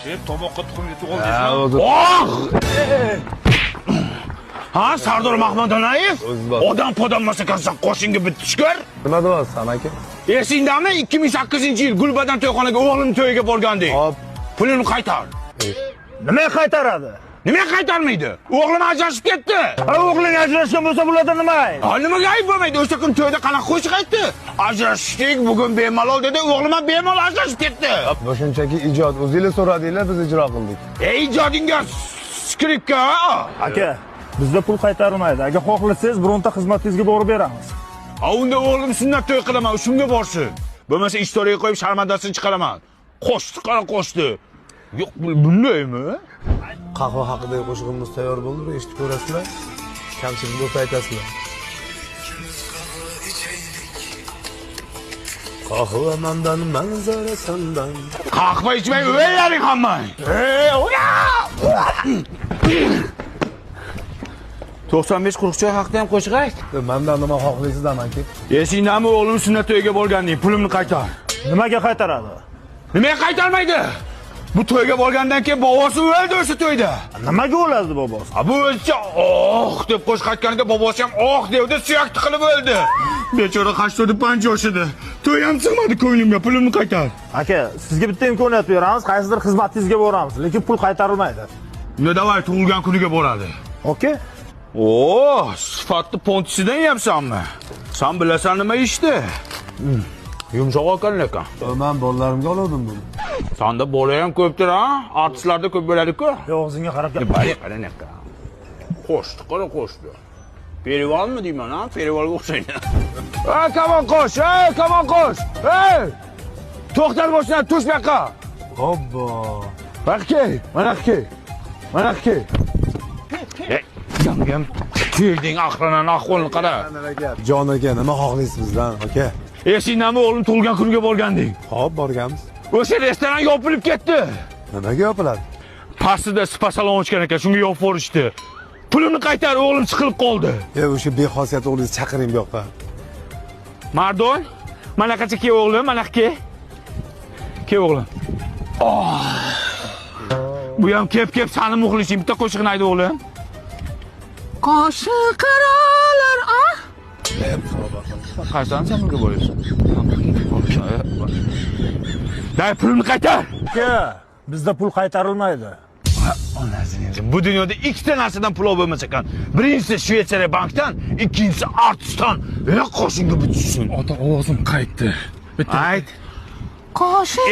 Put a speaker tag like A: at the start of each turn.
A: Tomoqqa tuxum yutib oldingizmi? Ha, Sardor Mahmadonayev? Odam podonmasakansan qo'shinga bitib chiqar.
B: Nima deyapsan aka?
A: Esingdami 2008-yil Gulbadan to'yxonaga o'g'lim to'yiga borgandik.
B: Hop.
A: Pulini qaytar.
C: Nima qaytaradi?
A: Nima qaytarmaydi? O'g'lim ajrashib ketdi.
C: O'g'ling ajrashgan bo'lsa bulardan nima?
A: Nimaga ayb bo'lmaydi? O'sha kun to'yda qanaqa qo'shiq aytdi? Ajrashdik, bugun bemalol dedi, o'g'lim ham bemalol ajrashib ketdi.
B: Bu shunchaki ijod. O'zingizlar so'radinglar, biz ijro qildik.
A: Ijodingga skripka.
C: Aka, bizda pul qaytarilmaydi. Agar xohlasangiz bironta xizmatingizga borib beramiz.
A: Unda o'g'lim sunnat to'y qilaman, shunga borsin. Bo'lmasa istoriyaga qo'yib sharmandasini chiqaraman. Qo'shdi, qara qo'shdi. Yo'q, bundaymi?
B: Qahva haqidagi qo'shig'imiz tayyor bo'ldi, eshitib ko'rasizlar. Kamchilik bo'lsa aytasizlar. Qahva mandan, manzara sandan.
A: Qahva ichmay o'ylaring hamma. 95 quruqchoy haqida ham qo'shiq ayt.
B: Mendan nima xohlaysizlar aka?
A: Esingdami o'g'lim sunnat to'yiga borganding, pulimni qaytar.
C: Nimaga qaytaradi?
A: Nimaga qaytarmaydi? Bu to'yga borgandan keyin bobosi o'ldi o'sha to'yda.
C: Nimaga o'ladi bobosi?
A: Bu o'lcha deb qo'shiq aytganida bobosi ham devdi, suyak tiqilib o'ldi. Bechora 85 yoshida. To'y ham sig'madi ko'nglimga, pulimni qaytar.
C: Aka, sizga bitta imkoniyat beramiz, qaysidir xizmatingizga boramiz, lekin pul qaytarilmaydi.
A: Unda davay tug'ilgan kuniga boradi.
C: Okey?
A: Sifatli pontisidan yapsanmi? Sen bilasan nima ishdi? Yumshoq ekan.
B: Men bolalarimga oldim buni.
A: Sanda bola ham ko'pdir, ha? Artistlarda ko'p bo'ladi-ku.
C: Og'zingga qarab gap.
A: Qarang. Qo'shdi. Perivalmi deyman, ha? Perivalga o'xshaydi. Kamon qo'sh, kamon qo'sh. To'xtat boshdan, tush bu yoqqa.
B: Obbo.
A: Mana aka. Yangam kelding aqranan ahvolini qara.
B: Jon aka, nima xohlaysiz bizdan, aka?
A: Esingdami o'g'lim tug'ilgan kuniga borgandik.
B: Hop, borganmiz.
A: O'sha restoran yopilib ketdi.
B: Nimaga yopiladi?
A: Pastida spa salon ochgan ekan, shunga yopib yuborishdi. Pulimni qaytar, o'g'lim chiqilib qoldi.
B: O'sha bexosiyat o'g'lingizni chaqiring bu yoqqa.
A: Mardon, mana qacha ke o'g'lim, mana ke. Ke o'g'lim. Bu ham kep sani muxlising, bitta qo'shiqni ayt o'g'lim. Qo'shiq qarolar, Qaysan sen bunga bo'lasan? Dai pulni qaytar.
C: Aka, bizda pul qaytarilmaydi.
A: Bu dunyoda ikkita narsadan pul bo'lmas ekan. Birinchisi Shveysariya bankdan, ikkinchisi artistdan. Qo'shinga bitsin.
D: Ota ovozim qaytdi.
A: Ayt. Qo'shiq.